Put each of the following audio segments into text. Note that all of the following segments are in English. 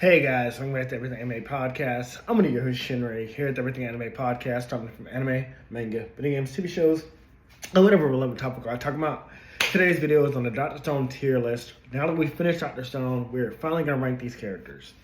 Hey guys, welcome back to Everything Anime Podcast. I'm gonna your host Shinry here at the Everything Anime Podcast, talking from anime, manga, video games, TV shows, and whatever relevant topic I talk about. Today's video is on the Dr. Stone tier list. Now that we finished Dr. Stone, we're finally gonna rank these characters.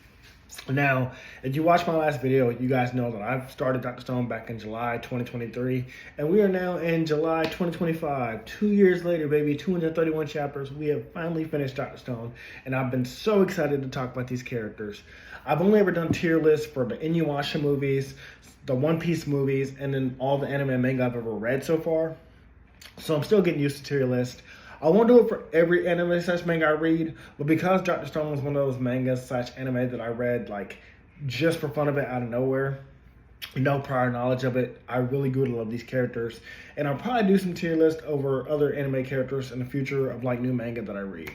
Now, if you watched my last video, you guys know that I've started Dr. Stone back in July 2023, and we are now in July 2025. 2 years later, baby, 231 chapters, we have finally finished Dr. Stone, and I've been so excited to talk about these characters. I've only ever done tier lists for the Inuyasha movies, the One Piece movies, and then all the anime and manga I've ever read so far. So I'm still getting used to tier list. I won't do it for every anime / manga I read, but because Dr. Stone was one of those mangas / anime that I read like just for fun of it out of nowhere, no prior knowledge of it, I really do love these characters, and I'll probably do some tier list over other anime characters in the future of like new manga that I read.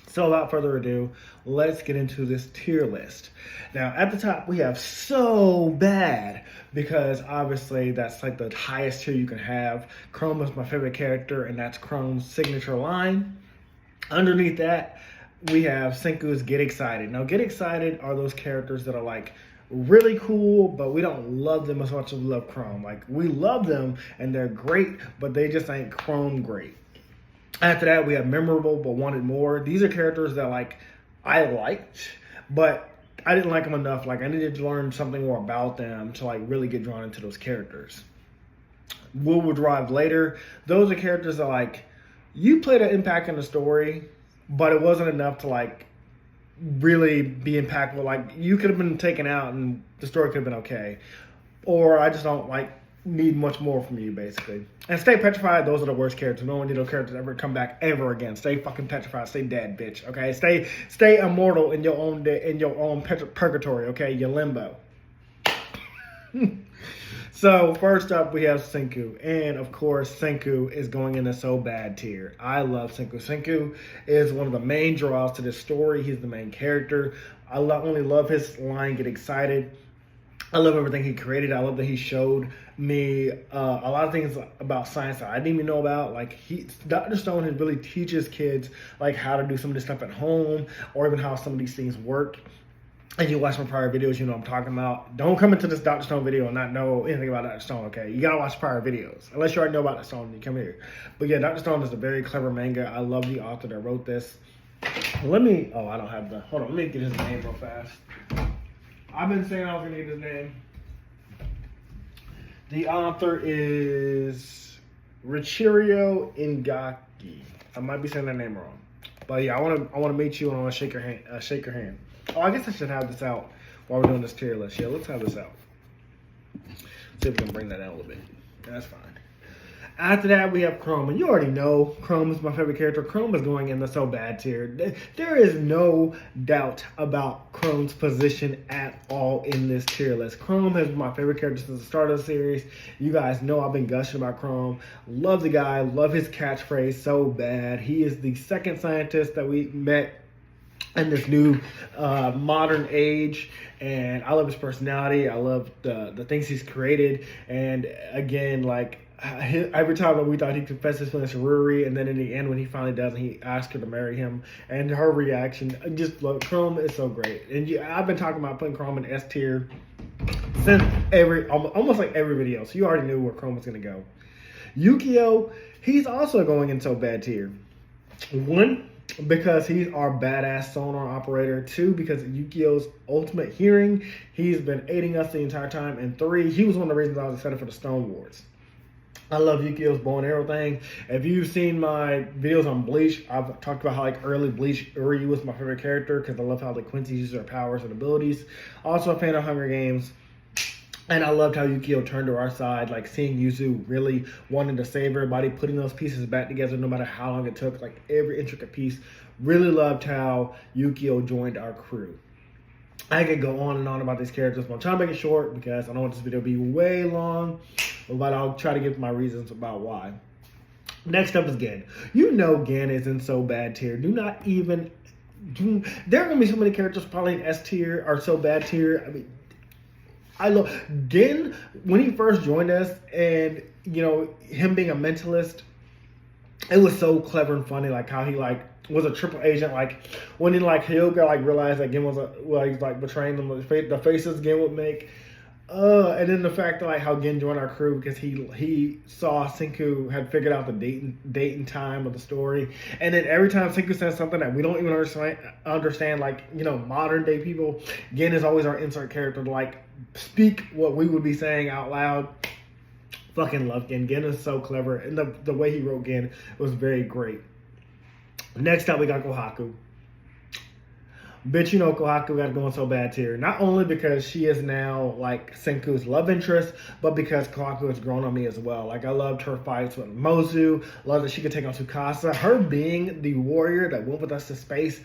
So without further ado, let's get into this tier list. Now at the top we have So Bad, because obviously that's like the highest tier you can have. Chrome is my favorite character, and that's Chrome's signature line. Underneath that we have Senku's Get Excited. Now Get Excited are those characters that are like really cool, but we don't love them as much as we love Chrome. Like we love them and they're great, but they just ain't Chrome great. After that, we have Memorable but Wanted More. These are characters that like I liked, but I didn't like them enough. Like I needed to learn something more about them to like really get drawn into those characters. Will Drive Later. Those are characters that like you played an impact in the story, but it wasn't enough to like really be impactful. Like you could have been taken out and the story could have been okay. Or I just don't like need much more from you, basically. And Stay Petrified, those are the worst characters. No one need those characters ever come back ever again. Stay fucking petrified. Stay dead, bitch. Okay, stay immortal in your own purgatory. Okay, your limbo. So first up, we have Senku, and of course, Senku is going in the So Bad tier. I love Senku. Senku is one of the main draws to this story. He's the main character. I only love his line, Get Excited. I love everything he created. I love that he showed me a lot of things about science that I didn't even know about. Like Dr. Stone really teaches kids like how to do some of this stuff at home, or even how some of these things work. And you watch my prior videos, you know what I'm talking about. Don't come into this Dr. Stone video and not know anything about Dr. Stone, okay? You gotta watch prior videos. Unless you already know about Dr. Stone, you come here. But yeah, Dr. Stone is a very clever manga. I love the author that wrote this. I don't have the, hold on, let me get his name real fast. I've been saying I was gonna get his name. The author is Richirio Ingaki. I might be saying that name wrong, but yeah, I wanna meet you and I wanna shake your hand. Oh, I guess I should have this out while we're doing this tier list. Yeah, let's have this out. See if we can bring that out a little bit. That's fine. After that, we have Chrome, and you already know Chrome is my favorite character. Chrome is going in the So Bad tier. There is no doubt about Chrome's position at all in this tier list. Chrome has been my favorite character since the start of the series. You guys know I've been gushing about Chrome. Love the guy, love his catchphrase, So Bad. He is the second scientist that we met in this new modern age, and I love his personality. I love the things he's created, and again, like every time that we thought he'd confess his feelings to Ruri, and then in the end when he finally does, and he asks her to marry him, and her reaction, just love. Chrome is so great, and I've been talking about putting Chrome in S tier since almost like every video, so you already knew where Chrome was gonna go. Yukio, he's also going in So Bad tier. 1, because he's our badass sonar operator. 2, because Yukio's ultimate hearing. He's been aiding us the entire time. And 3, he was one of the reasons I was excited for the Stone Wars. I love Yukio's bow and arrow thing. If you've seen my videos on Bleach, I've talked about how like early Bleach Uri was my favorite character because I love how the Quincy uses her powers and abilities. Also a fan of Hunger Games. And I loved how Yukio turned to our side, like seeing Yuzu really wanting to save everybody, putting those pieces back together no matter how long it took, like every intricate piece. Really loved how Yukio joined our crew. I could go on and on about these characters, but I'm trying to make it short because I don't want this video to be way long, but I'll try to give my reasons about why. Next up is Gen. You know Gen is in So Bad tier. There are going to be so many characters probably in S tier or So Bad tier. I mean, I love Gen when he first joined us, and you know him being a mentalist. It was so clever and funny, like how he like was a triple agent. Like when he like Hyoga like realized that Gin was like betraying them, the faces Gin would make. And then the fact that like how Gin joined our crew because he saw Senku had figured out the date and time of the story, and then every time Senku says something that we don't even understand, like modern day people, Gin is always our insert character to like speak what we would be saying out loud. Fucking love Gin. Gin is so clever, and the way he wrote Gin was very great. Next up, we got Kohaku. Bitch, Kohaku got going so bad tier. Not only because she is now like Senku's love interest, but because Kohaku has grown on me as well. Like I loved her fights with Mozu. Loved that she could take on Tsukasa. Her being the warrior that went with us to space.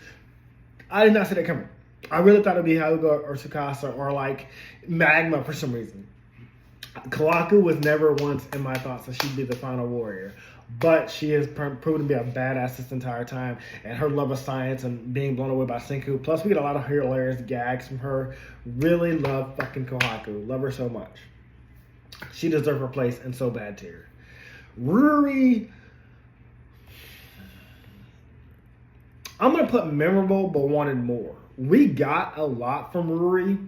I did not see that coming. I really thought it'd be Hyuga or Tsukasa or like Magma for some reason. Kohaku was never once in my thoughts that she'd be the final warrior. But she has proven to be a badass this entire time. And her love of science and being blown away by Senku. Plus, we get a lot of hilarious gags from her. Really love fucking Kohaku. Love her so much. She deserves her place in so bad tier. Ruri. I'm going to put memorable but wanted more. We got a lot from Ruri.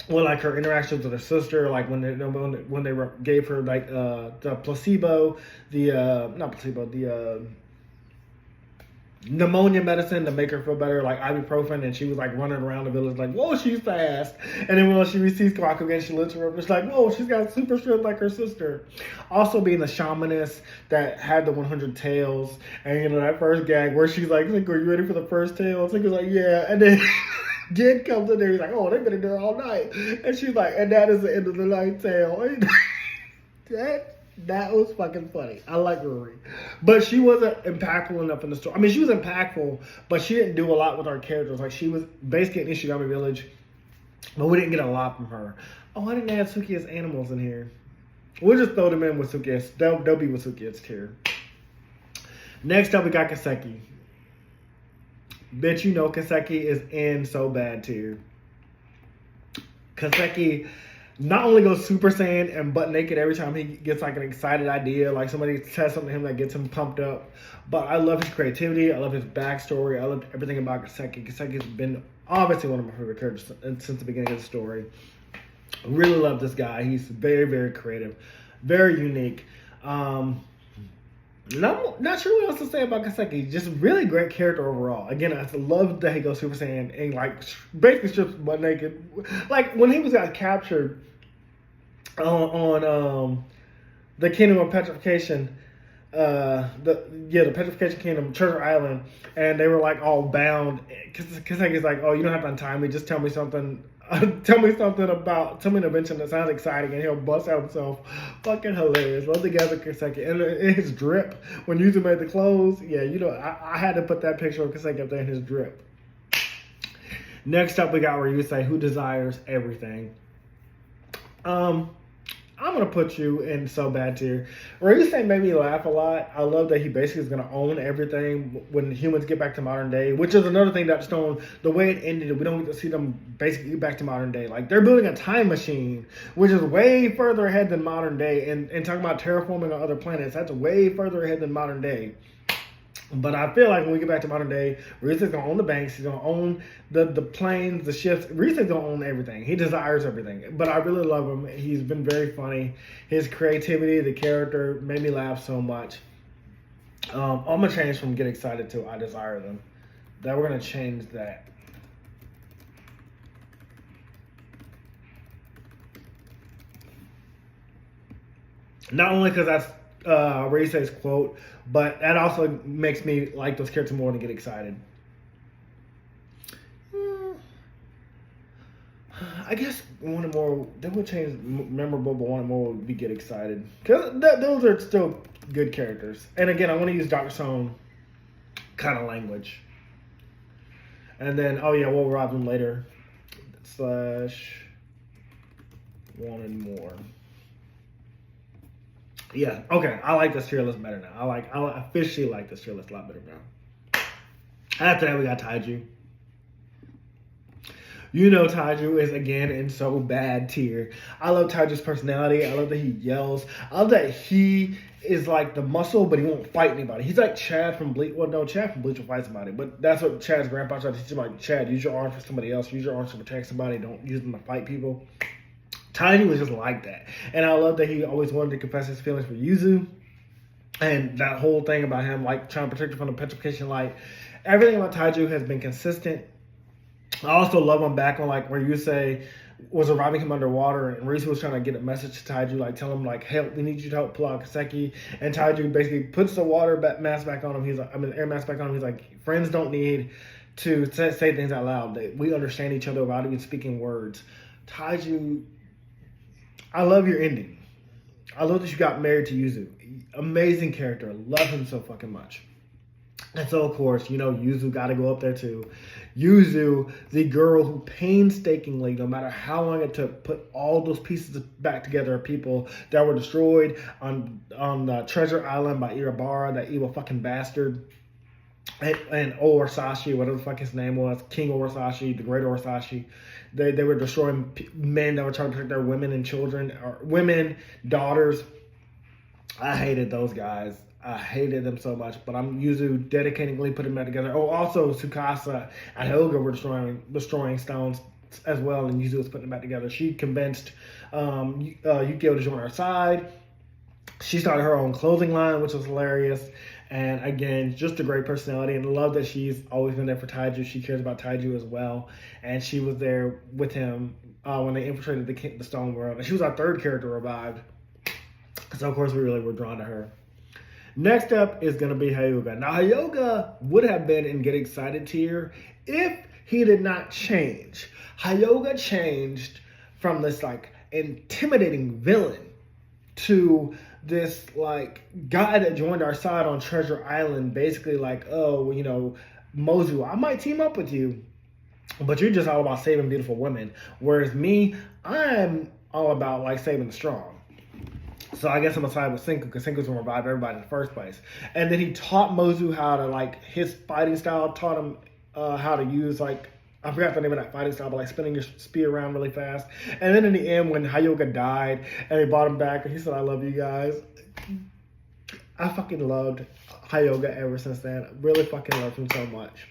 Well, like her interactions with her sister, like when they gave her like the placebo, the pneumonia medicine to make her feel better, like ibuprofen, and she was like running around the village like, whoa, she's fast. And then when she receives Kohaku again, she lifts her up. It's like, whoa, she's got super strength like her sister. Also being the shamaness that had the 100 tails, and that first gag where she's like, are you ready for the first tail? It's like, yeah, and then. Jin comes in there, he's like, oh, they've been in there all night. And she's like, and that is the end of the night tale. that was fucking funny. I like Ruri. But she wasn't impactful enough in the story. I mean, she was impactful, but she didn't do a lot with our characters. Like, she was basically in Ishigami Village, but we didn't get a lot from her. Oh, I didn't add Sukiya's animals in here. We'll just throw them in with Sukiya's. They'll be with Sukiya's tier. Next up, we got Kaseki. Bitch, Kaseki is in so bad tier. Kaseki not only goes Super Saiyan and butt naked every time he gets like an excited idea, like somebody says something to him that gets him pumped up. But I love his creativity. I love his backstory. I love everything about Kaseki. Kaseki's been obviously one of my favorite characters since the beginning of the story. Really love this guy. He's very, very creative, very unique. Not sure what else to say about Kaseki. Just really great character overall. Again, I love that he goes Super Saiyan and like basically strips butt naked. Like when he got captured on the Kingdom of Petrification, the Petrification Kingdom, Treasure Island, and they were like all bound. Kaseki's like, oh, you don't have to untie me. Just tell me something. Tell me an invention that sounds exciting, and he'll bust out himself. Fucking hilarious. Love the guys at Kaseki. And his drip, when Yuzu made the clothes, yeah, I had to put that picture of Kaseki up there in his drip. Next up, we got Ryusei, who desires everything. I'm going to put you in so bad tier. Ryusei made me laugh a lot. I love that he basically is going to own everything when humans get back to modern day, which is another thing that Stone, the way it ended, we don't get to see them basically get back to modern day. Like, they're building a time machine, which is way further ahead than modern day. And talking about terraforming on other planets, that's way further ahead than modern day. But I feel like when we get back to modern day, Ryusei's going to own the banks. He's going to own the planes, the ships. Ryusei's going to own everything. He desires everything. But I really love him. He's been very funny. His creativity, the character, made me laugh so much. I'm going to change from get excited to I desire them. That we're going to change that. Not only because that's Ryusei's quote, but that also makes me like those characters more and get excited. I guess one more, they would change memorable, but one more would be get excited. Because those are still good characters. And again, I want to use Dr. Stone kind of language. And then, oh yeah, we'll rob them later. / wanted more. Yeah, okay. I like this tier list better now. I officially like this tier list a lot better now. After that, we got Taiju. You know Taiju is again in so bad tier. I love Taiju's personality. I love that he yells. I love that he is like the muscle, but he won't fight anybody. He's like Chad from Bleach. Well, no, Chad from Bleach will fight somebody, but that's what Chad's grandpa tried to teach him. Like, Chad, use your arms for somebody else. Use your arms to protect somebody. Don't use them to fight people. Taiju was just like that. And I love that he always wanted to confess his feelings for Yuzu. And that whole thing about him, like, trying to protect her from the petrification light. Everything about Taiju has been consistent. I also love him back on, like, where Yusei was arriving him underwater, and Risu was trying to get a message to Taiju, like, tell him, like, help, we need you to help pull out Kaseki. And Taiju basically puts the water mask back on him. He's like, air mask back on him. He's like, friends don't need to say things out loud. We understand each other without even speaking words. Taiju, I love your ending. I love that you got married to Yuzu. Amazing character. Love him so fucking much. And so, of course, you know, Yuzu got to go up there too. Yuzu, the girl who painstakingly, no matter how long it took, put all those pieces back together of people that were destroyed on Treasure Island by Irabara, that evil fucking bastard. And Orosashi, whatever the fuck his name was, King Orosashi, the great Orosashi. They were destroying men that were trying to protect their women and children, or women, daughters. I hated those guys. I hated them so much, but I'm Yuzu dedicatingly putting them together. Oh, also Tsukasa and Helga were destroying stones as well, and Yuzu was putting them back together. She convinced Yukio to join her side. She started her own clothing line, which was hilarious. And again, just a great personality, and I love that she's always been there for Taiju. She cares about Taiju as well, and she was there with him when they infiltrated the Stone World. And she was our third character revived, so of course we really were drawn to her. Next up is going to be Hyuga. Now, Hyuga would have been in Get Excited tier if he did not change. Hyuga changed from this, like, intimidating villain to this, like, guy that joined our side on Treasure Island, basically like, oh, you know, Mozu, I might team up with you, but you're just all about saving beautiful women. Whereas me, I'm all about, like, saving the strong. So I guess I'm gonna side with Senku, because Senku's gonna revive everybody in the first place. And then he taught Mozu how to, like, his fighting style, taught him how to use, like, I forgot the name of that fighting style, but like spinning your spear around really fast. And then in the end, when Hyuga died and they brought him back and he said, I love you guys. I fucking loved Hyuga ever since then. Really fucking loved him so much.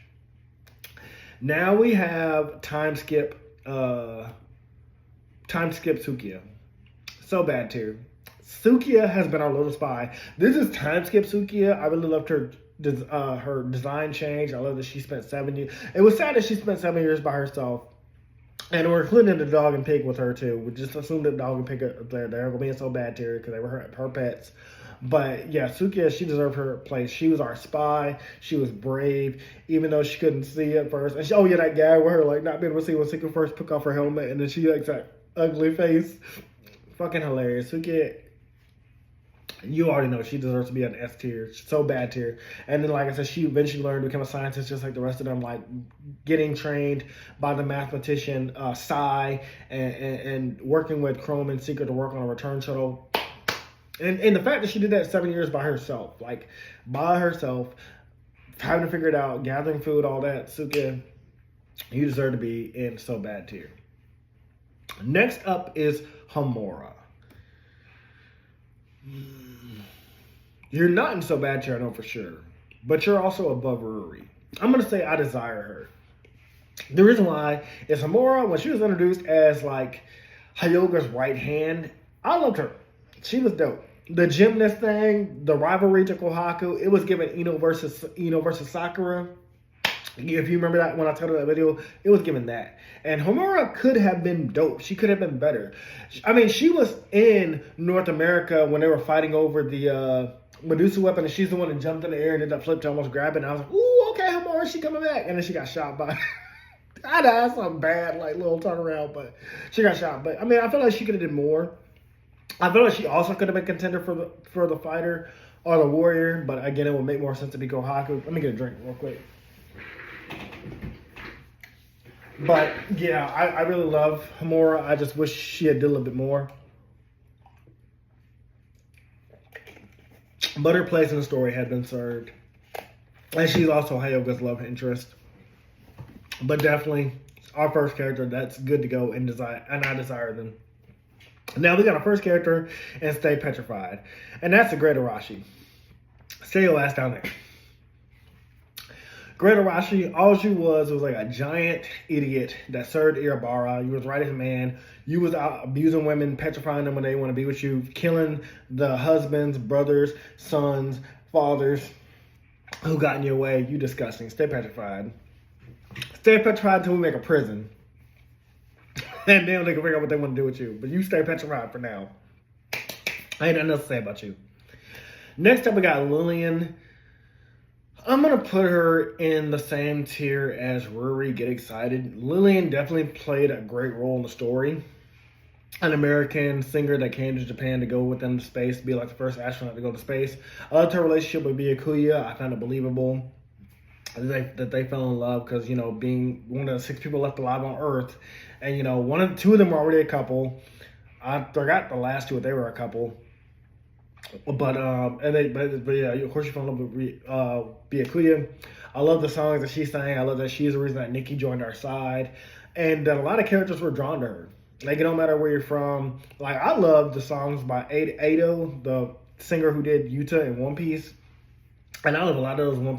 Now we have time skip Sukiya. So bad tier. Sukiya has been our little spy. This is time skip Sukiya. I really loved her design change. I love that she spent 7 years. It was sad that she spent 7 years by herself. And we're including the dog and pig with her too. We just assumed that dog and pig they're going to be so bad to her because they were her pets. But yeah, Sukiya, she deserved her place. She was our spy. She was brave, even though she couldn't see at first. And oh yeah, that guy with her like not being able to see when Sukiya first took off her helmet, and then she like that ugly face. Fucking hilarious. Sukiya, you already know she deserves to be an S tier. So bad tier. And then, like I said, she eventually learned to become a scientist just like the rest of them, like getting trained by the mathematician Sai and working with Chrome and Secret to work on a return shuttle. And the fact that she did that 7 years by herself, having to figure it out, gathering food, all that, Sukiya, you deserve to be in so bad tier. Next up is Homura. You're not in so bad tier, I know for sure. But you're also above Ruri. I'm going to say I desire her. The reason why is Homura, when she was introduced as like Hyuga's right hand, I loved her. She was dope. The gymnast thing, the rivalry to Kohaku, it was given Ino versus Sakura. If you remember that when I told her that video, it was given that. And Homura could have been dope. She could have been better. I mean, she was in North America when they were fighting over the Medusa weapon, and she's the one that jumped in the air and ended up flipped to almost grab it. And I was like, ooh, okay, Homura, she coming back. And then she got shot by... I know, that's a bad, like, little turnaround, but she got shot. But, I mean, I feel like she could have did more. I feel like she also could have been contender for the fighter or the warrior, but again, it would make more sense to be Kohaku. Let me get a drink real quick. But yeah, I really love Homura. I just wish she had did a little bit more. But her place in the story had been served. And she's also Hyuga's love interest. But definitely our first character that's good to go and I desire them. Now we got our first character and Stay Petrified, and that's the Great Arashi. Stay your ass down there. Great Arashi, all she was like a giant idiot that served Irabara. You was right as a man. You was out abusing women, petrifying them when they want to be with you, killing the husbands, brothers, sons, fathers who got in your way. You disgusting. Stay petrified. Stay petrified until we make a prison. And then they can figure out what they want to do with you. But you stay petrified for now. I ain't nothing else to say about you. Next up, we got Lillian. I'm going to put her in the same tier as Ruri, Get Excited. Lillian definitely played a great role in the story. An American singer that came to Japan to go with them to space, be like the first astronaut to go to space. I loved her relationship with Byakuya. I found it believable that they fell in love because, you know, being one of the 6 people left alive on Earth. And, you know, 2 of them were already a couple. I forgot the last 2 if they were a couple. But yeah, of course you fell in love with Byakuya. I love the songs that she sang. I love that she's the reason that Nikki joined our side, and that a lot of characters were drawn to her. Like, it don't matter where you're from. Like, I love the songs by Ado, the singer who did Yuta in One Piece. And I love a lot of those One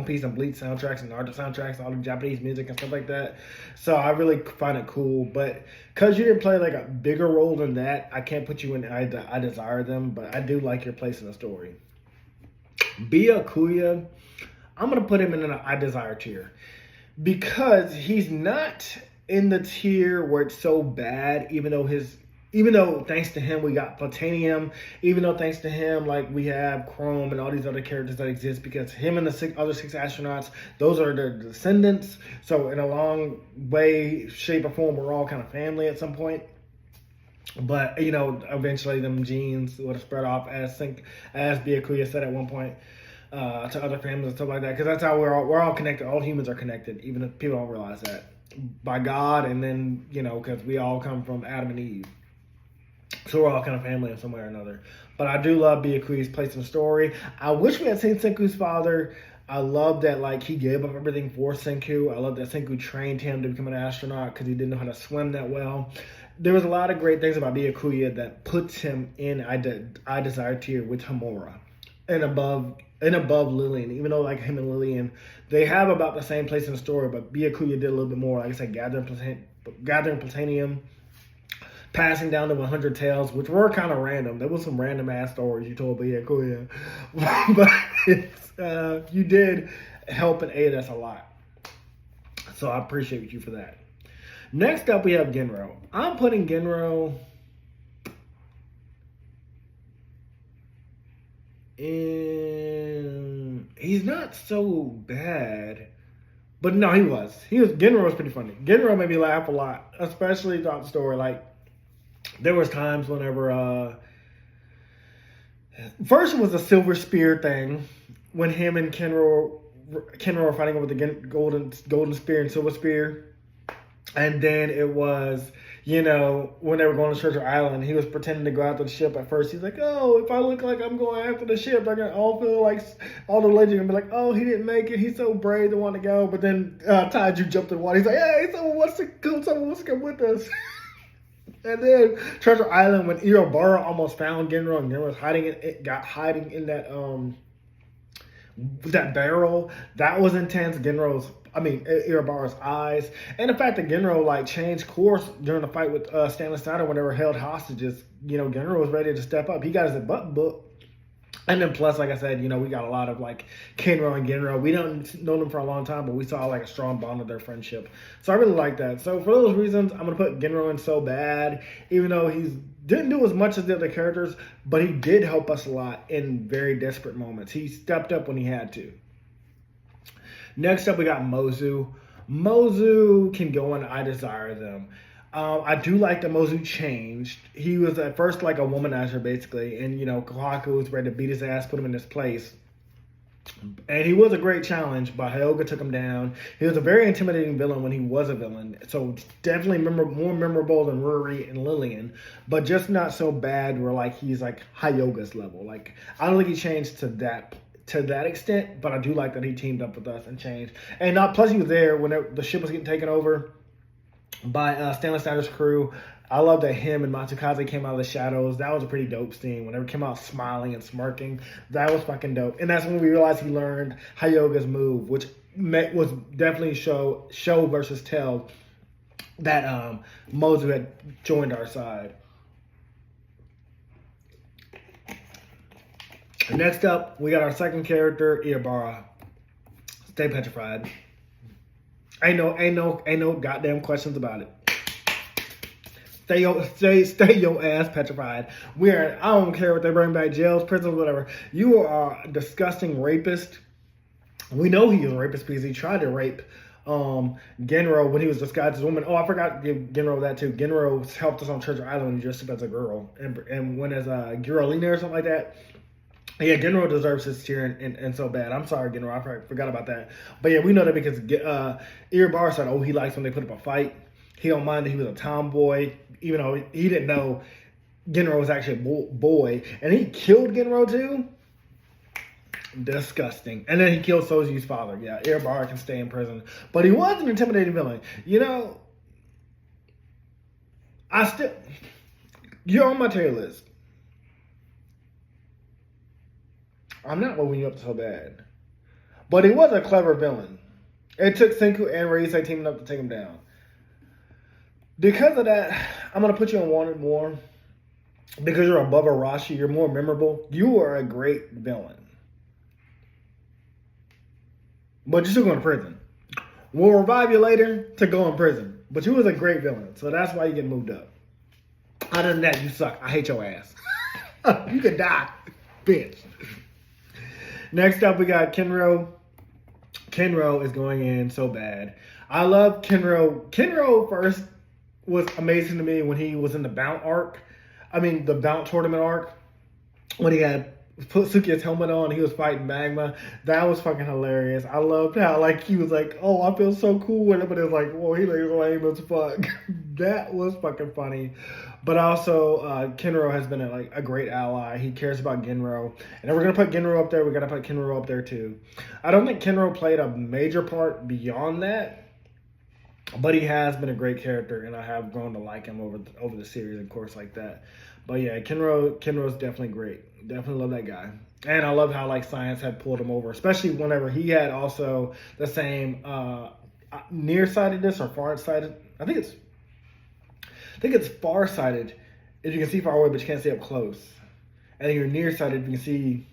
Piece and Bleach soundtracks and Naruto soundtracks, all the Japanese music and stuff like that. So I really find it cool. But because you didn't play like a bigger role than that, I can't put you in I desire them. But I do like your place in the story. Byakuya, I'm going to put him in an I desire tier. Because he's not in the tier where it's so bad, even though thanks to him we got Platinum, even though thanks to him like we have Chrome and all these other characters that exist, because him and the other 6 astronauts, those are their descendants. So in a long way, shape or form, we're all kind of family at some point. But, you know, eventually them genes would have spread off as Byakuya said at one point to other families and stuff like that. Because that's how we're all connected. All humans are connected, even if people don't realize that. By God, and then, you know, because we all come from Adam and Eve. So we're all kind of family in some way or another. But I do love Byakuya's place in the story. I wish we had seen Senku's father. I love that, like, he gave up everything for Senku. I love that Senku trained him to become an astronaut because he didn't know how to swim that well. There was a lot of great things about Byakuya that puts him in I desire tier with Homura and above Lillian. Even though, like, him and Lillian, they have about the same place in the story, but Byakuya did a little bit more. Like I said, gathering Platinum, passing down to 100 Tales, which were kind of random. There was some random ass stories you told Byakuya. But you did help and aid us a lot. So I appreciate you for that. Next up, we have Genro. I'm putting Genro in... He's not so bad. But no, he was. Genro was pretty funny. Genro made me laugh a lot, especially throughout the story. Like, there was times whenever... First, it was the silver spear thing, when him and Kenro were fighting over the golden spear and silver spear. And then it was, you know, when they were going to Treasure Island, he was pretending to go after the ship at first. He's like, oh, if I look like I'm going after the ship, they're going to all feel like, all the legends going to be like, oh, he didn't make it. He's so brave to want to go. But then Taiju jumped in the water. He's like, hey, someone wants to come with us. And then Treasure Island, when Irobara almost found Genro, and Genro was hiding in that barrel, that was intense. Irobara's eyes, and the fact that Genro like changed course during the fight with Stanley Snyder when they were held hostages. You know, Genro was ready to step up. He got his butt booked. And then plus, like I said, you know, we got a lot of like Kenro and Genro. We don't know them for a long time, but we saw like a strong bond of their friendship. So I really like that. So for those reasons, I'm gonna put Genro in so bad, even though he didn't do as much as the other characters, but he did help us a lot in very desperate moments. He stepped up when he had to. Next up, we got Mozu. Mozu can go in I Desire Them. I do like that Mozu changed. He was at first like a womanizer, basically. And, you know, Kohaku was ready to beat his ass, put him in his place. And he was a great challenge, but Hyoga took him down. He was a very intimidating villain when he was a villain. So definitely more memorable than Ruri and Lillian. But just not so bad where, like, he's like Hyoga's level. Like, I don't think he changed to that extent, but I do like that he teamed up with us and changed. And plus he was there when the ship was getting taken over. by Stanley Snyder's crew. I love that him and Matsukaze came out of the shadows. That was a pretty dope scene. Whenever he came out smiling and smirking, that was fucking dope. And that's when we realized he learned Hyoga's move, which was definitely show versus tell that Mozu had joined our side. Next up, we got our second character, Iobara. Stay petrified. Ain't no goddamn questions about it. Stay your ass petrified. I don't care what they bring back, jails, prisons, whatever. You are a disgusting rapist. We know he is a rapist because he tried to rape Genro when he was disguised as a woman. Oh, I forgot to give Genro that too. Genro helped us on Treasure Island when he dressed up as a girl and went as a Girolina or something like that. Yeah, Genro deserves his cheer and so bad. I'm sorry, Genro. I forgot about that. But yeah, we know that because Iobara said, he likes when they put up a fight. He don't mind that he was a tomboy, even though he didn't know Genro was actually a boy. And he killed Genro too? Disgusting. And then he killed Soji's father. Yeah, Iobara can stay in prison. But he was an intimidating villain. You know, you're on my tier list. I'm not moving you up so bad. But he was a clever villain. It took Senku and Reisei teaming up to take him down. Because of that, I'm going to put you on Wanted more. Because you're above Arashi, you're more memorable. You are a great villain. But you're still going to prison. We'll revive you later to go in prison. But you was a great villain. So that's why you get moved up. Other than that, you suck. I hate your ass. You can die, bitch. Next up, we got Kenro. Kenro is going in so bad. I love Kenro. Kenro first was amazing to me when he was in the Bount arc. I mean, the Bount tournament arc. When he had put Sukiya's helmet on, he was fighting Magma. That was fucking hilarious. I loved how, he was like, oh, I feel so cool with him. But it was like, whoa, he looks lame as fuck. That was fucking funny. But also, Kenro has been a great ally. He cares about Genro. And if we're going to put Genro up there, we got to put Kenro up there too. I don't think Kenro played a major part beyond that. But he has been a great character, and I have grown to like him over the series, of course, like that. But yeah, Kenro's definitely great. Definitely love that guy. And I love how Science had pulled him over, especially whenever he had also the same nearsightedness or farsighted. I think it's farsighted if you can see far away but you can't see up close. And then you're nearsighted if you can see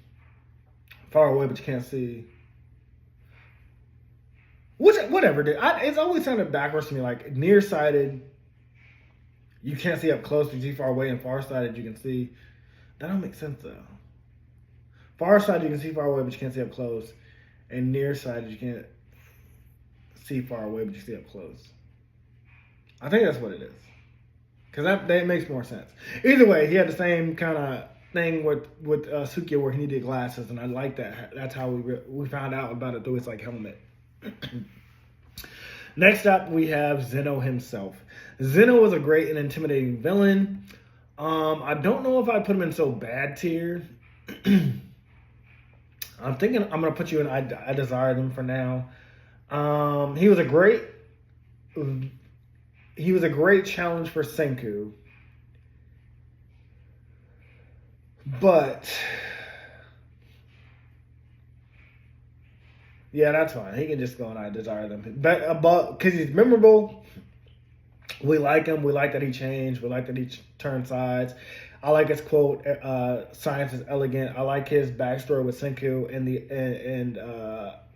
far away but you can't see. Whatever, dude. It's always sounded backwards to me. Nearsighted, you can't see up close, but you see far away, and farsighted, you can see. That don't make sense, though. Farsighted, you can see far away, but you can't see up close. And nearsighted, you can't see far away, but you see up close. I think that's what it is. Because that makes more sense. Either way, he had the same kind of thing with Sukiya where he needed glasses, and I like that. That's how we found out about it through his helmet. Next up, we have Zeno himself. Zeno was a great and intimidating villain. I don't know if I put him in so bad tier. I'm thinking I'm gonna put you in I desire them for now. He was a great challenge for Senku, but yeah, that's fine. He can just go and I desire them. But because he's memorable, we like him. We like that he changed. We like that he turned sides. I like his quote, "Science is elegant." I like his backstory with Senku and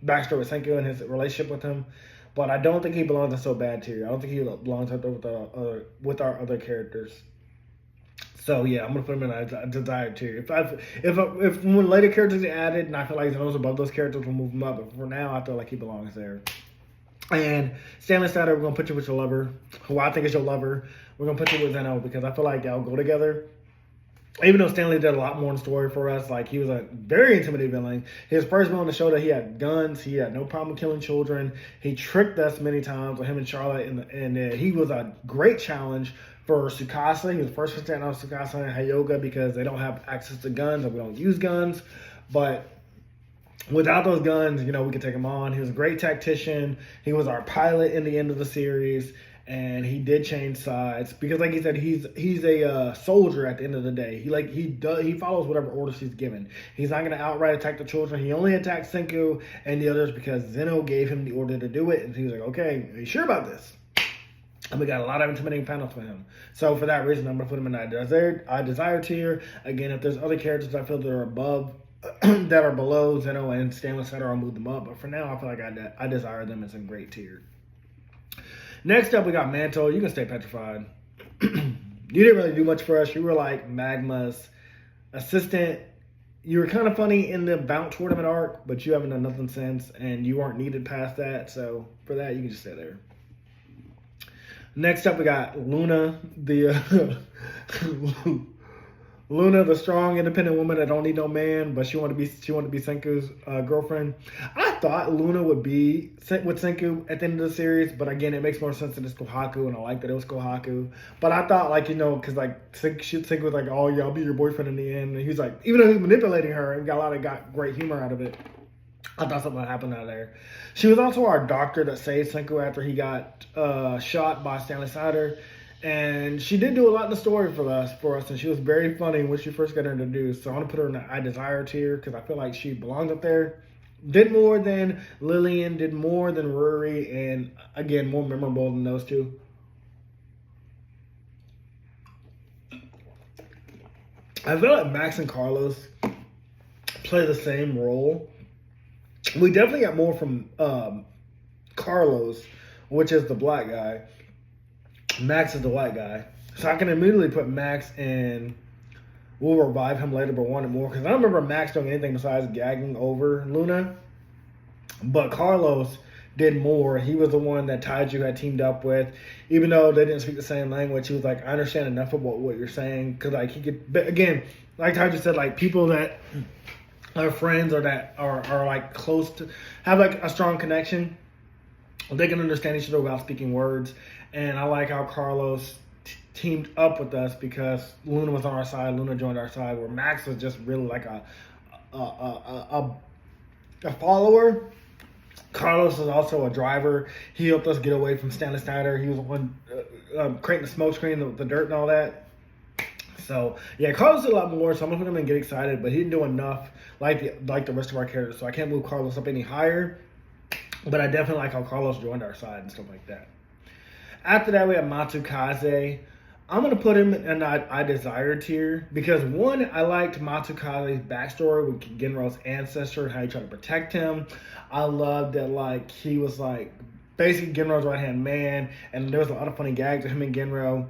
backstory with Senku and his relationship with him. But I don't think he belongs in so bad tier. I don't think he belongs up there with our other characters. So yeah, I'm gonna put him in a desired tier. If when later characters are added and I feel like Zeno's above those characters, we'll move him up. But for now, I feel like he belongs there. And Stanley Snyder, we're gonna put you with your lover, who I think is your lover. We're gonna put you with Zeno because I feel like y'all go together. Even though Stanley did a lot more in the story for us, he was a very intimidating villain. His first villain to show that he had guns, he had no problem killing children. He tricked us many times with him and Charlotte, and he was a great challenge for Tsukasa. He was the first to stand on Tsukasa and Hyoga because they don't have access to guns and we don't use guns. But without those guns, we could take him on. He was a great tactician. He was our pilot in the end of the series. and he did change sides because, like he said, he's a soldier at the end of the day. He follows whatever orders he's given. He's not going to outright attack the children. He only attacks Senku and the others because Zeno gave him the order to do it, and he was like, "Okay, are you sure about this?" And we got a lot of intimidating panels for him. So for that reason, I'm going to put him in I desire tier. Again, if there's other characters I feel that are above, that are below Zeno and Stanley Center, I'll move them up. But for now, I feel like I desire them as a great tier. Next up, we got Mantle. You can stay petrified. You didn't really do much for us. You were like Magma's assistant. You were kind of funny in the bounce tournament arc, but you haven't done nothing since, and you aren't needed past that. So for that, you can just stay there. Next up, we got Luna, the strong, independent woman that don't need no man, but she wanted to be Senku's girlfriend. I thought Luna would be with Senku at the end of the series, but again, it makes more sense that it's Kohaku, and I like that it was Kohaku. But I thought, like, because like Senku was like, "Oh yeah, I'll be your boyfriend in the end," and he's like, even though he was manipulating her, and got great humor out of it. I thought something would happen out of there. She was also our doctor that saved Senku after he got shot by Stanley Sider. And she did do a lot in the story for us, and she was very funny when she first got introduced. So I want to put her in the I Desire tier because I feel like she belongs up there. Did more than Lillian, did more than Rory, and again, more memorable than those two. I feel like Max and Carlos play the same role. We definitely got more from Carlos, which is the black guy. Max is the white guy. So I can immediately put Max in. We'll revive him later, but wanted more. Because I don't remember Max doing anything besides gagging over Luna. But Carlos did more. He was the one that Taiju had teamed up with. Even though they didn't speak the same language, he was like, "I understand enough about what you're saying." Because like he could, but again, like Taiju said, like people that are friends or that are like close to, have like a strong connection, they can understand each other without speaking words. And I like how Carlos teamed up with us because Luna was on our side, Luna joined our side, where Max was just really like a follower. Carlos is also a driver. He helped us get away from Stanley Snyder. He was the one creating the smoke screen, the dirt and all that. So yeah, Carlos did a lot more, so I'm gonna put him in Get Excited, but he didn't do enough like the rest of our characters. So I can't move Carlos up any higher. But I definitely like how Carlos joined our side and stuff like that. After that, we have Matsukaze. I'm going to put him in I Desire tier because, one, I liked Matsukaze's backstory with Genro's ancestor and how he tried to protect him. I loved that, like, he was, like, basically Genro's right-hand man, and there was a lot of funny gags with him and Genro.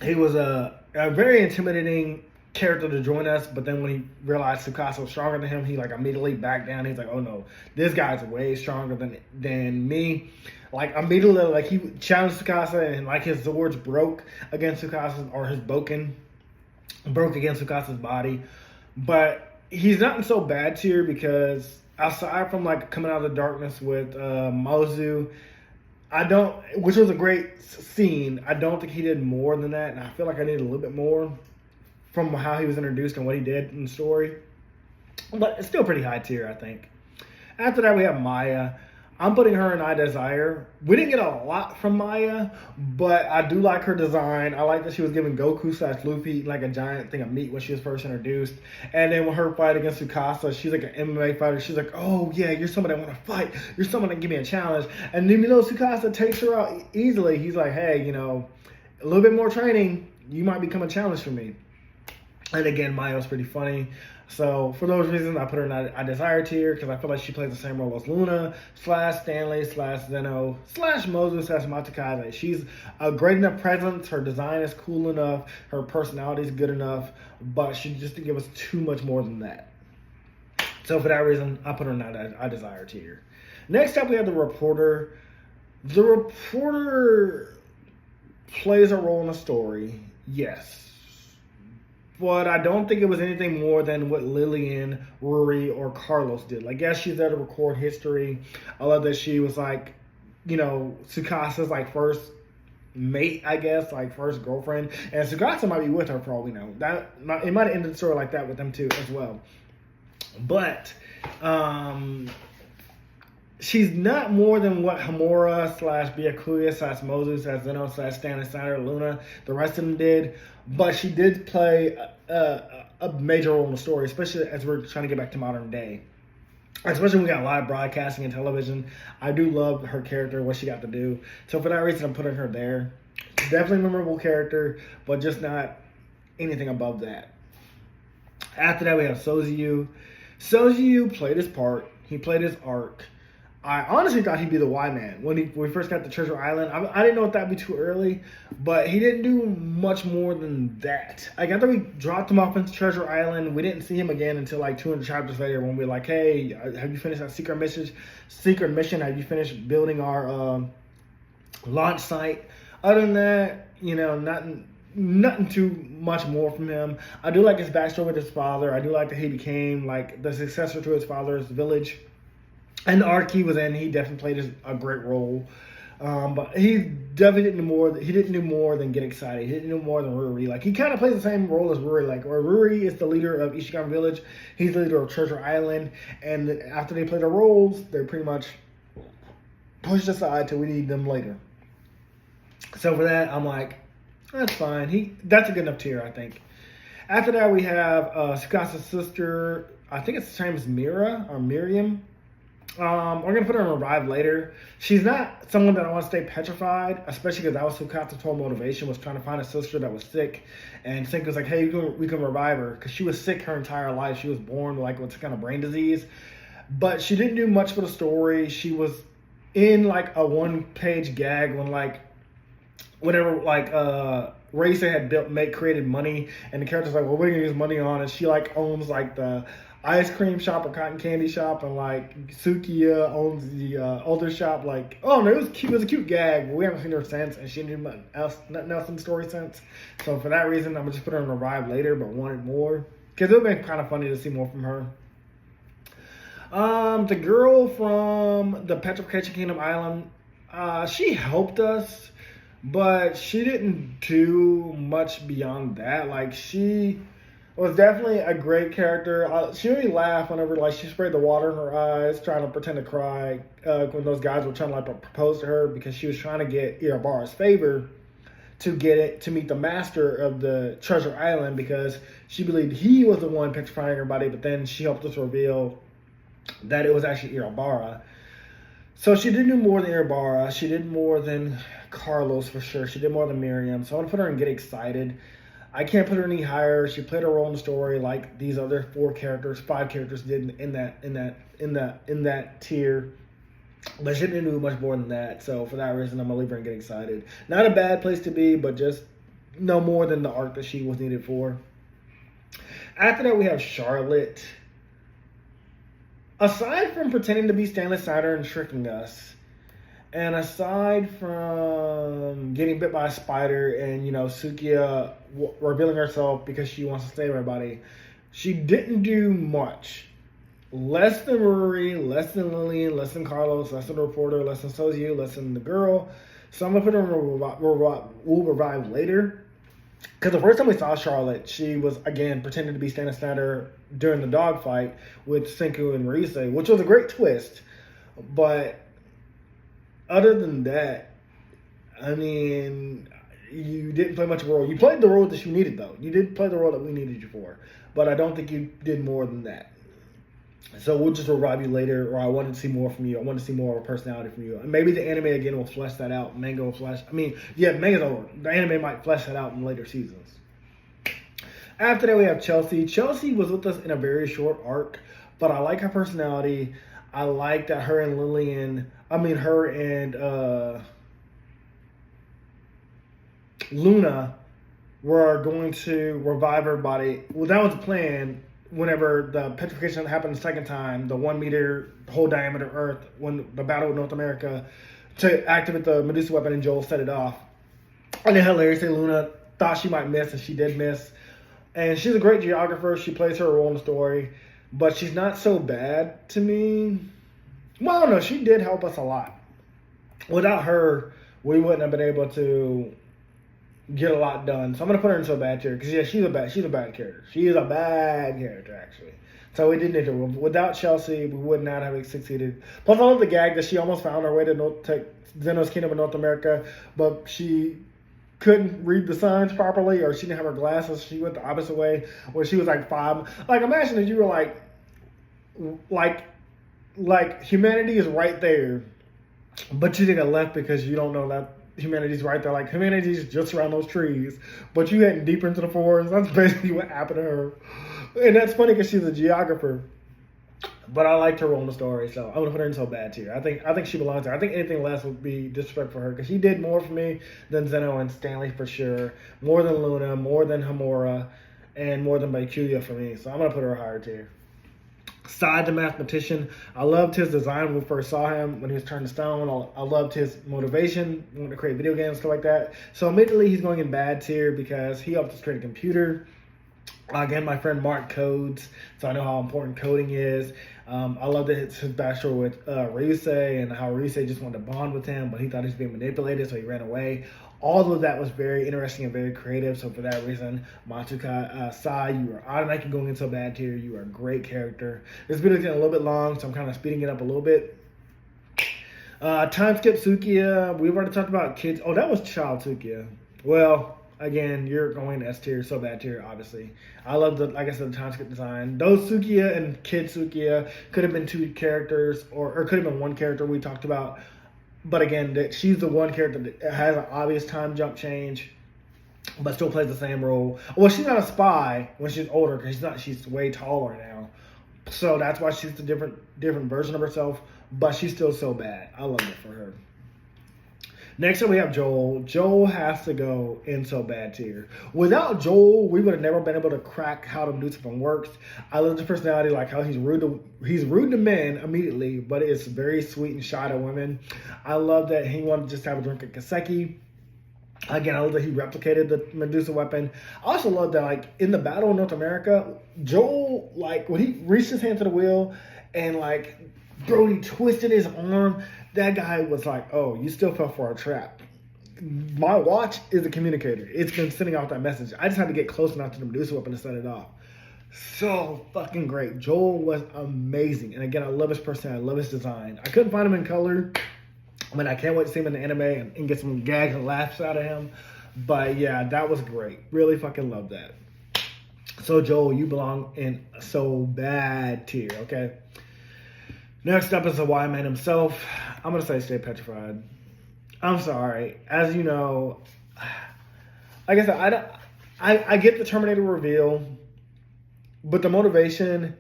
He was a very intimidating character to join us, but then when he realized Tsukasa was stronger than him, he like immediately backed down. He's like, "Oh no, this guy's way stronger than me." Like immediately, like he challenged Tsukasa, and like his swords broke against Tsukasa's, or his boken broke against Tsukasa's body. But he's not in so bad tier because aside from like coming out of the darkness with Mozu, which was a great scene, I don't think he did more than that, and I feel like I need a little bit more from how he was introduced and what he did in the story. But it's still pretty high tier, I think. After that, we have Maya. I'm putting her in I Desire. We didn't get a lot from Maya, but I do like her design. I like that she was giving Goku/Luffy like a giant thing of meat when she was first introduced. And then when her fight against Tsukasa, she's like an MMA fighter. She's like, "Oh yeah, you're someone I want to fight. You're someone that give me a challenge." And then, Tsukasa takes her out easily. He's like, "Hey, a little bit more training, you might become a challenge for me." And again, Maya's pretty funny. So for those reasons, I put her in I Desire tier because I feel like she plays the same role as Luna /Stanley/Zeno /Mozu/Matsukaze. She's a great enough presence. Her design is cool enough. Her personality is good enough. But she just didn't give us too much more than that. So for that reason, I put her in I Desire tier. Next up, we have the reporter. The reporter plays a role in the story, yes. But I don't think it was anything more than what Lillian, Rory, or Carlos did. Like, yes, she's there to record history. I love that she was like, Tsukasa's like first mate, I guess, like first girlfriend. And Tsukasa might be with her for all we know. It might have ended the story like that with them too as well. But she's not more than what Hamura slash Byakuya slash Mozu slash Zeno slash Stanley Snyder, Luna, the rest of them did. But she did play a major role in the story, especially as we're trying to get back to modern day. Especially when we got live broadcasting and television. I do love her character, what she got to do. So for that reason, I'm putting her there. Definitely a memorable character, but just not anything above that. After that, we have Soziu. Soziu played his part. He played his arc. I honestly thought he'd be the Y-Man when we first got to Treasure Island. I didn't know if that'd be too early, but he didn't do much more than that. Like, after we dropped him off into Treasure Island, we didn't see him again until like 200 chapters later when we were like, hey, have you finished that secret mission? Have you finished building our launch site? Other than that, you know, nothing too much more from him. I do like his backstory with his father. I do like that he became like the successor to his father's village. And the arc he was in, he definitely played a great role. But he definitely didn't do more. He didn't do more than get excited. He didn't do more than Ruri. Like, he kind of plays the same role as Ruri. Like, where Ruri is the leader of Ishigan Village, he's the leader of Treasure Island. And after they play their roles, they're pretty much pushed aside till we need them later. So for that, I'm like, that's fine. That's a good enough tier, I think. After that, we have Tsukasa's sister. I think it's her name is Mira or Miriam. We're going to put her in Revive later. She's not someone that I want to stay petrified, especially because that was Tsukasa's whole motivation, was trying to find a sister that was sick. And Senku was like, hey, we can revive her, because she was sick her entire life. She was born like with some kind of brain disease. But she didn't do much for the story. She was in like a one-page gag when like, whenever like Reisa had created money, and the character's like, well, what are you going to use money on? And she like owns like the ice cream shop or cotton candy shop, and like Sukiya owns the older shop. Like, oh no, it was cute. It was a cute gag, but we haven't seen her since, and she didn't do nothing else in the story since. So for that reason, I'm gonna just put her in Revive later, but wanted more because it would have been kind of funny to see more from her. The girl from the Petrification Kingdom Island, she helped us, but she didn't do much beyond that. Like, she was definitely a great character. She made me laugh whenever like she sprayed the water in her eyes, trying to pretend to cry when those guys were trying to like propose to her, because she was trying to get Irabara's favor to meet the master of the Treasure Island, because she believed he was the one petrifying everybody. But then she helped us reveal that it was actually Irabara. So she did do more than Irabara. She did more than Carlos for sure. She did more than Miriam. So I'm gonna put her in Get Excited. I can't put her any higher. She played a role in the story like these other 5 characters did in that tier. But she didn't do much more than that. So for that reason, I'm gonna leave her and Get Excited. Not a bad place to be, but just no more than the arc that she was needed for. After that, we have Charlotte. Aside from pretending to be Stanley Snyder and tricking us, and aside from getting bit by a spider and, you know, Sukiya revealing herself because she wants to save everybody, she didn't do much. Less than Ruri, less than Lillian, less than Carlos, less than the reporter, less than Soziu, less than the girl. So I'm going to put her in We'll Revive later. Because the first time we saw Charlotte, she was, again, pretending to be Stanley Snyder during the dogfight with Senku and Reisa, which was a great twist. But other than that, I mean, you didn't play much of a role. You played the role that you needed, though. You did play the role that we needed you for. But I don't think you did more than that. So we'll just revive you later, or I wanted to see more from you. I wanted to see more of a personality from you. And maybe the anime, again, will flesh that out. Manga will flesh... Manga's over. The anime might flesh that out in later seasons. After that, we have Chelsea. Chelsea was with us in a very short arc, but I like her personality. I like that her and Luna were going to revive everybody. Well, that was the plan. Whenever the petrification happened the second time, the 1 meter whole diameter Earth, when the battle with North America, to activate the Medusa weapon, and Joel set it off. And then hilariously, Luna thought she might miss, and she did miss. And she's a great geographer. She plays her role in the story, but she's not so bad to me. Well, no, she did help us a lot. Without her, we wouldn't have been able to get a lot done. So I'm gonna put her in so bad tier because yeah, she's a bad character. She is a bad character actually. So we did need to. Without Chelsea, we would not have succeeded. Plus, I love the gag that she almost found her way to Zeno's Kingdom of North America, but she couldn't read the signs properly, or she didn't have her glasses. She went the opposite way, where she was like 5. Like, imagine if you were like humanity is right there, but you didn't left because you don't know that humanity's right there. Like, humanity's just around those trees, but you heading deeper into the forest. That's basically what happened to her. And that's funny because she's a geographer. But I liked her role in the story, so I'm gonna put her in so bad tier. I think she belongs there. I think anything less would be disrespect for her because she did more for me than Zeno and Stanley for sure. More than Luna, more than Hamura, and more than Baikuya for me. So I'm gonna put her higher tier. Side the mathematician, I loved his design when we first saw him when he was turned to stone. I loved his motivation, wanting to create video games, stuff like that. So immediately he's going in bad tier because he helped us create a computer. Again, my friend Mark codes, so I know how important coding is. I love that his backstory with Ryusei and how Ryusei just wanted to bond with him, but he thought he was being manipulated, so he ran away. All of that was very interesting and very creative, so for that reason, Matsuka Sai, you are automatically going in so bad tier. You are a great character. This video is getting a little bit long, so I'm kind of speeding it up a little bit. Time skip Sukiya. We've already talked about kids. Oh, that was child Sukiya. Well, again, you're going to S tier, so bad tier, obviously. I love the, like I said, the time skip design. Those Sukiya and Kid Sukiya could have been 2 characters, or could have been 1 character we talked about. But again, she's the one character that has an obvious time jump change, but still plays the same role. Well, she's not a spy when she's older because she's way taller now. So that's why she's the different version of herself, but she's still so bad. I love it for her. Next up, we have Joel. Joel has to go in so bad tier. Without Joel, we would have never been able to crack how the Medusa works. I love his personality, like how he's rude to men immediately, but it's very sweet and shy to women. I love that he wanted to just have a drink at Kaseki. Again, I love that he replicated the Medusa weapon. I also love that, like, in the battle in North America, Joel, like, when he reached his hand to the wheel and, like, Brody twisted his arm, that guy was like, oh, you still fell for our trap. My watch is a communicator. It's been sending out that message. I just had to get close enough to the Medusa weapon to set it off. So fucking great. Joel was amazing. And again, I love his personality. I love his design. I couldn't find him in color. I mean, I can't wait to see him in the anime and get some gags and laughs out of him. But yeah, that was great. Really fucking love that. So Joel, you belong in so bad tier, okay? Next up is the Y Man himself. I'm going to say stay petrified. I'm sorry. As you know, like I said, I get the Terminator reveal, but the motivation,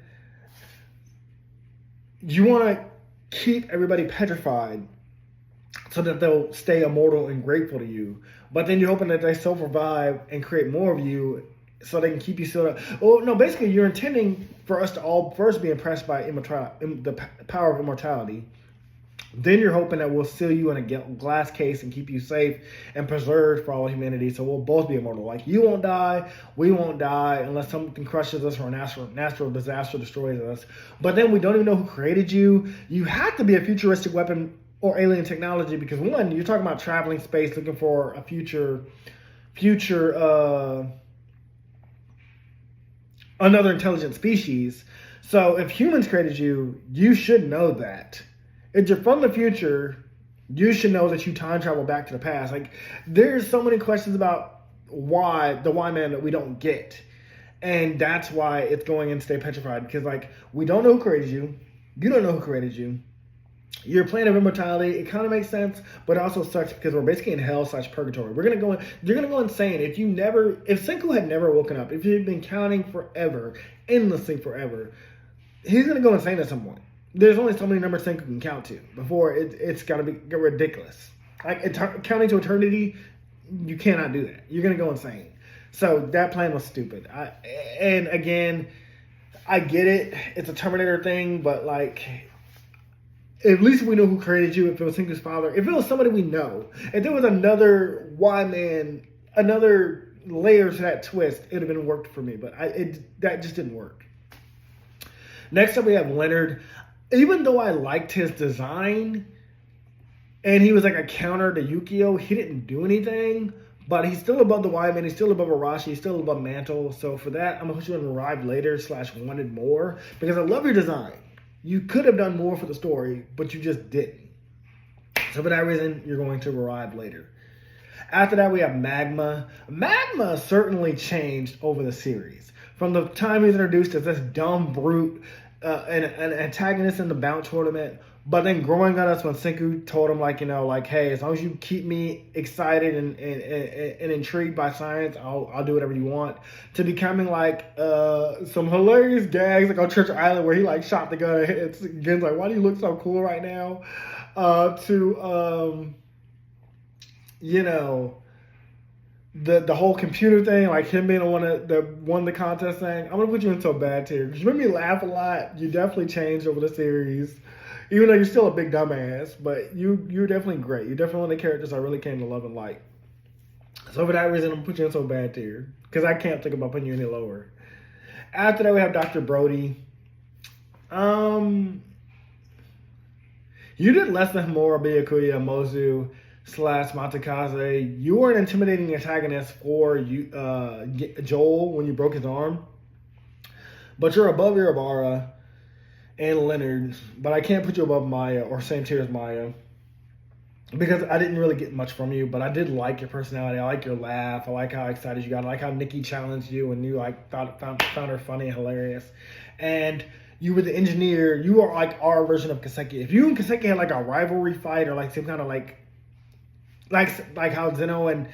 you want to keep everybody petrified so that they'll stay immortal and grateful to you. But then you're hoping that they still revive and create more of you so they can keep you still. Well, no, basically you're intending for us to all first be impressed by the power of immortality. Then you're hoping that we'll seal you in a glass case and keep you safe and preserved for all humanity, so we'll both be immortal. Like, you won't die, we won't die unless something crushes us or a natural disaster destroys us. But then we don't even know who created you. You have to be a futuristic weapon or alien technology because, one, you're talking about traveling space, looking for a future another intelligent species. So if humans created you, you should know that. If you're from the future, you should know that you time travel back to the past. Like, there's so many questions about why the Y Man that we don't get. And that's why it's going in stay petrified. Because, like, we don't know who created you. You don't know who created you. Your plan of immortality, it kind of makes sense, but it also sucks because we're basically in hell/purgatory. You're gonna go insane if Senku had never woken up, if he'd been counting forever, endlessly forever, he's gonna go insane at some point. There's only so many numbers Senku can count to before it's gotta get ridiculous. Like, counting to eternity, you cannot do that. You're gonna go insane. So that plan was stupid. And again, I get it. It's a Terminator thing, but like, at least we know who created you. If it was Senku's father, if it was somebody we know, if there was another Y-Man, another layer to that twist, it would have been worked for me. But that just didn't work. Next up, we have Leonard. Even though I liked his design, and he was like a counter to Yukio, he didn't do anything. But he's still above the Wyman, he's still above Arashi, he's still above Mantle. So for that, I'm going to put you in Arrived Later / Wanted More. Because I love your design. You could have done more for the story, but you just didn't. So for that reason, you're going to Arrive Later. After that, we have Magma. Magma certainly changed over the series. From the time he was introduced as this dumb brute, an antagonist in the bounce tournament, but then growing on us when Senku told him, like, hey, as long as you keep me excited and intrigued by science, I'll do whatever you want, to becoming like some hilarious gags like on Church Island where he like shot the gun and hits Gen's like, why do you look so cool right now? The whole computer thing, like him being the one that won the contest thing. I'm gonna put you in so bad tier because you made me laugh a lot. You definitely changed over the series, even though you're still a big dumbass. But you're definitely great. You're definitely one of the characters I really came to love and like. So for that reason, I'm gonna put you in so bad tier because I can't think about putting you any lower. After that, we have Dr. Brody. You did less than more Byakuya, Mozu / Matakaze. You were an intimidating antagonist for Joel when you broke his arm. But you're above Irabara and Leonard. But I can't put you above Maya or same tier as Maya. Because I didn't really get much from you. But I did like your personality. I like your laugh. I like how excited you got. I like how Nikki challenged you and you like found her funny and hilarious. And you were the engineer. You are like our version of Kaseki. If you and Kaseki had like a rivalry fight or like some kind of like how Zeno and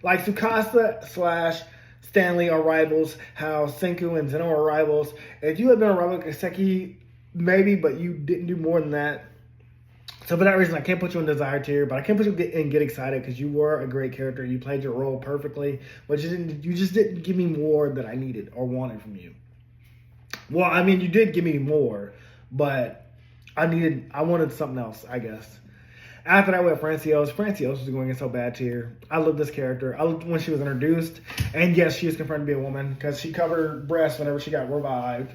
like Tsukasa / Stanley are rivals, how Senku and Zeno are rivals. If you had been a rival with Kaseki, maybe, but you didn't do more than that. So for that reason, I can't put you in Desire tier, but I can put you in Get Excited because you were a great character. You played your role perfectly, but you just didn't give me more that I needed or wanted from you. Well, I mean, you did give me more, but I wanted something else, I guess. After that, we have Francios. Francios was going in so bad tier. I love this character. I loved when she was introduced. And yes, she is confirmed to be a woman because she covered her breasts whenever she got revived.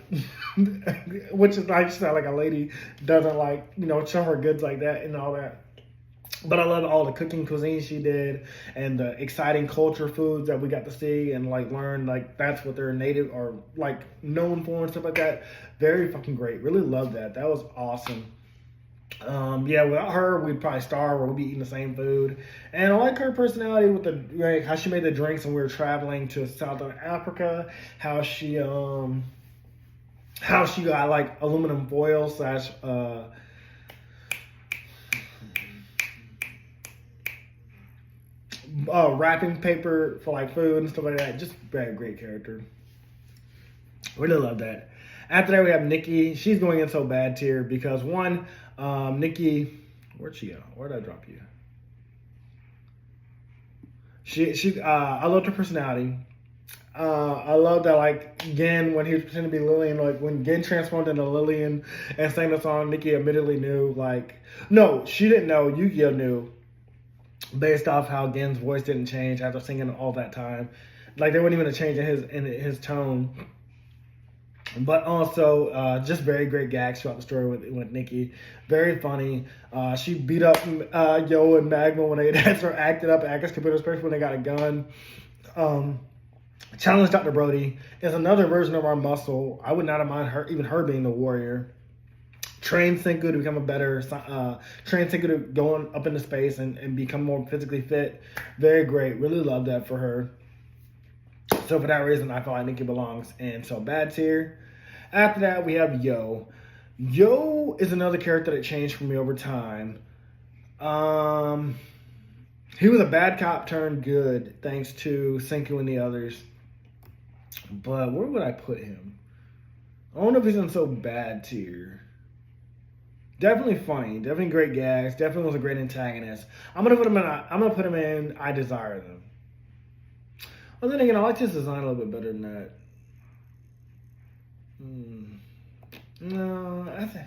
Which is like, like a lady doesn't like, show her goods like that and all that. But I love all the cooking cuisine she did and the exciting culture foods that we got to see and like learn like that's what they're native or like known for and stuff like that. Very fucking great. Really love that. That was awesome. Without her, we'd probably starve or we'd be eating the same food. And I like her personality with how she made the drinks when we were traveling to Southern Africa. How she got like aluminum foil / wrapping paper for like food and stuff like that. Just very great character. Really love that. After that, we have Nikki. She's going in so bad tier because one, Nikki, where'd she go? Where did I drop you? I loved her personality. I love that, like, Gen, when he was pretending to be Lillian, like, when Gen transformed into Lillian and sang the song, Nikki admittedly knew, like, no, she didn't know, Yu-Gi-Oh knew, based off how Gen's voice didn't change after singing all that time. Like, there wasn't even a change in his tone. But also, just very great gags throughout the story with Nikki. Very funny. She beat up Yo and Magma when they had her acted up at Actors Computer, especially when they got a gun. Challenge Dr. Brody is another version of our muscle. I would not have mind her being the warrior. Train Senku to become a better, train Senku to go up into space and become more physically fit. Very great. Really love that for her. So for that reason, I feel like Nikki belongs in so bad tier. After that, we have Yo. Yo is another character that changed for me over time. He was a bad cop turned good, thanks to Senku and the others. But where would I put him? I don't know if he's in so bad tier. Definitely funny, definitely great gags, definitely was a great antagonist. I'm gonna put him in I Desire Them. Well, then again, I like his design a little bit better than that. No, I think.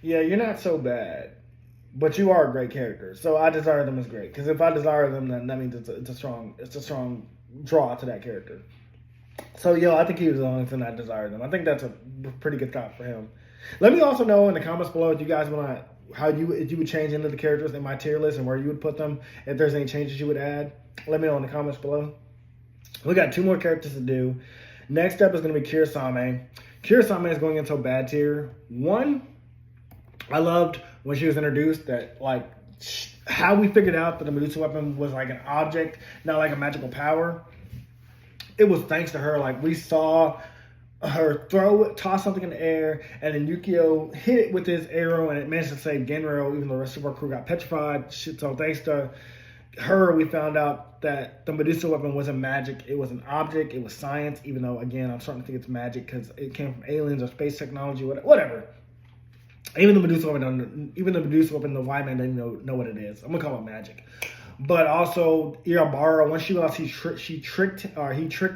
Yeah, you're not so bad, but you are a great character. So I Desire Them is great because if I Desire Them, then that means it's a strong draw to that character. So I think he was the only thing I Desire Them. I think that's a pretty good thought for him. Let me also know in the comments below if you guys want to, if you would change any of the characters in my tier list and where you would put them. If there's any changes you would add, let me know in the comments below. We got 2 more characters to do. Next up is going to be Kirasame. Kirasame is going into a bad tier. 1, I loved when she was introduced that, like, how we figured out that the Medusa weapon was like an object, not like a magical power. It was thanks to her. Like, we saw her toss something in the air, and then Yukio hit it with his arrow, and it managed to save Genro, even though the rest of our crew got petrified. So thanks to her, we found out that the Medusa weapon wasn't magic. It was an object. It was science, even though, again, I'm starting to think it's magic because it came from aliens or space technology, whatever. Even the Medusa weapon, the white man didn't know what it is. I'm gonna call it magic. But also, Irabara, once she realized he tricked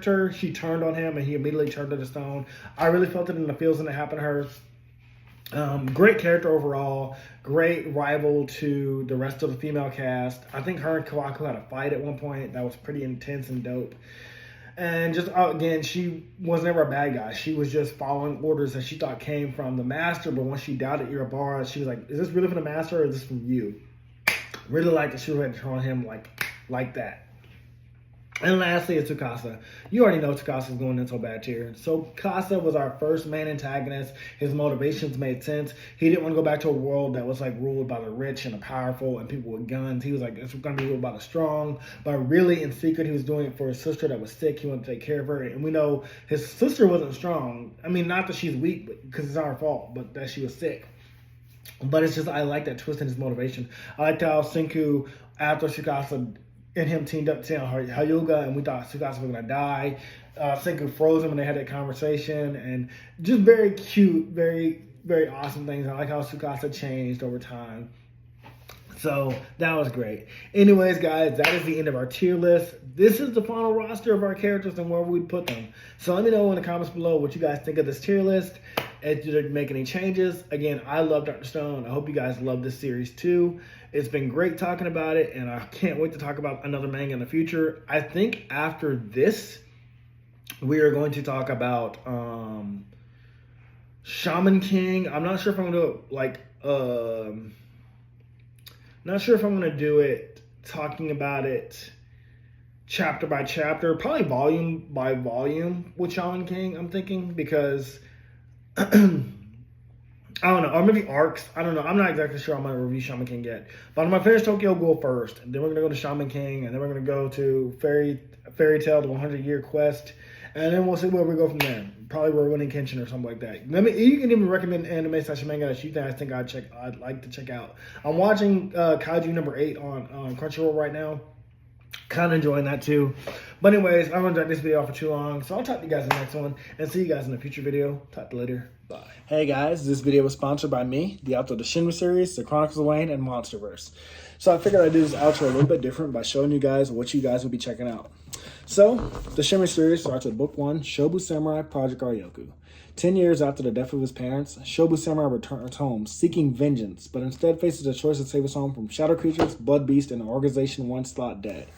her, she turned on him, and he immediately turned to the stone. I really felt it in the feels when it happened to her. Great character overall. Great rival to the rest of the female cast. I think her and Kawaku had a fight at one point that was pretty intense and dope. And just, again, she was never a bad guy. She was just following orders that she thought came from the master. But once she doubted Irabara, she was like, is this really from the master or is this from you? Really like that she was ready to turn on him like that. And lastly is Tsukasa. You already know Tsukasa's going into a bad tier. So Tsukasa was our first main antagonist. His motivations made sense. He didn't want to go back to a world that was like ruled by the rich and the powerful and people with guns. He was like, it's going to be ruled by the strong. But really, in secret, he was doing it for his sister that was sick. He wanted to take care of her. And we know his sister wasn't strong. I mean, not that she's weak, because it's our fault, but that she was sick. But it's just, I like that twist in his motivation. I liked how Senku, after Tsukasa and him teamed up to Hyuga, and we thought Tsukasa was going to die. Senku froze him, and they had that conversation. And just very cute, very, very awesome things. I like how Tsukasa changed over time. So that was great. Anyways, guys, that is the end of our tier list. This is the final roster of our characters and where we'd put them. So let me know in the comments below what you guys think of this tier list. If you make any changes. Again, I love Dr. Stone. I hope you guys love this series too. It's been great talking about it, and I can't wait to talk about another manga in the future. I think after this, we are going to talk about Shaman King. I'm not sure if I'm going to do it like, not sure if I'm going to do it talking about it chapter by chapter, probably volume by volume with Shaman King, I'm thinking, because I don't know, or maybe arcs. I don't know. I'm not exactly sure I'm going to review Shaman King yet. But I'm going to finish Tokyo Ghoul first. And then we're going to go to Shaman King. And then we're going to go to Fairy Tale, the 100-Year Quest. And then we'll see where we go from there. Probably Rurouni Kenshin or something like that. You can even recommend anime/manga that you guys think I'd like to check out. I'm watching Kaiju number 8 on Crunchyroll right now. Kind of enjoying that too. But anyways, I don't want to drag this video off for too long. So I'll talk to you guys in the next one. And see you guys in a future video. Talk to you later. Bye. Hey guys, this video was sponsored by me, the author of the Shinry series, the Chronicles of Wayne, and Monsterverse. So I figured I'd do this outro a little bit different by showing you guys what you guys will be checking out. So, the Shinry series starts with Book 1, Shobu Samurai Project Aryoku. 10 years after the death of his parents, Shobu Samurai returns home seeking vengeance, but instead faces the choice to save his home from shadow creatures, blood beasts, and an organization once thought dead.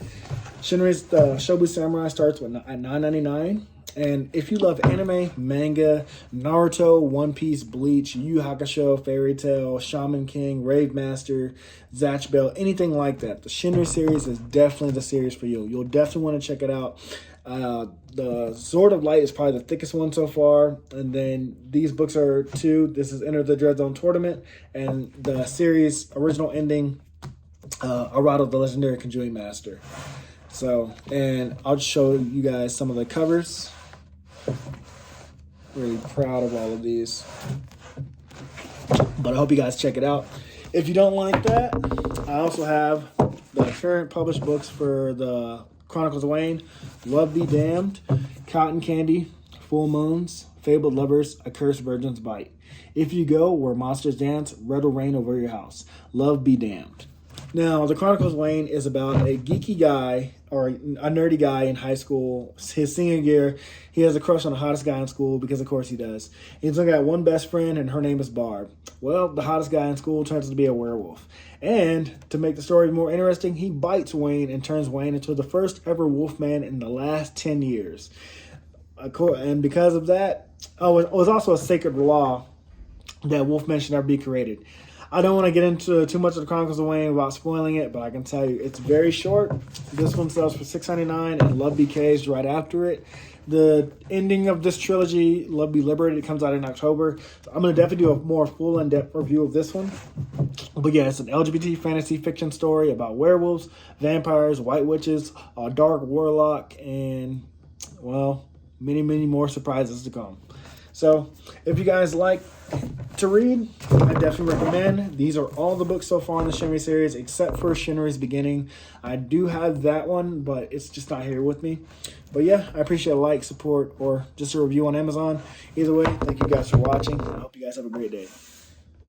Shinry's Shobu Samurai starts at $9.99. And if you love anime, manga, Naruto, One Piece, Bleach, Yu Yu Hakusho, Fairy Tail, Shaman King, Rave Master, Zatch Bell, anything like that, the Shinry series is definitely the series for you. You'll definitely want to check it out. The Sword of Light is probably the thickest one so far. And then these books are 2. This is Enter the Dread Zone Tournament. And the series original ending, Arado the Legendary Konjuis Master. So, and I'll just show you guys some of the covers. Really proud of all of these. But I hope you guys check it out. If you don't like that, I also have the current published books for the Chronicles of Wayne, Love Be Damned, Cotton Candy, Full Moons, Fabled Lovers, A Cursed Virgin's Bite. If You Go Where Monsters Dance, Red will Rain Over Your House. Love Be Damned. Now, the Chronicles of Wayne is about a geeky guy, or a nerdy guy in high school. His senior year, he has a crush on the hottest guy in school, because of course he does. He's only got one best friend, and her name is Barb. Well, the hottest guy in school turns out to be a werewolf. And to make the story more interesting, he bites Wayne and turns Wayne into the first ever wolfman in the last 10 years. And because of that, it was also a sacred law that wolfman should never be created. I don't want to get into too much of the Chronicles of Wayne without spoiling it, but I can tell you it's very short. This one sells for $6.99, and Love BK's right after it. The ending of this trilogy, Love Be Liberated, comes out in October. So I'm going to definitely do a more full in-depth review of this one. But yeah, it's an LGBT fantasy fiction story about werewolves, vampires, white witches, a dark warlock, and, well, many, many more surprises to come. So if you guys like to read, I definitely recommend. These are all the books so far in the Shinry series, except for Shinry's Beginning. I do have that one, but it's just not here with me. But yeah, I appreciate a like, support, or just a review on Amazon. Either way, thank you guys for watching. I hope you guys have a great day.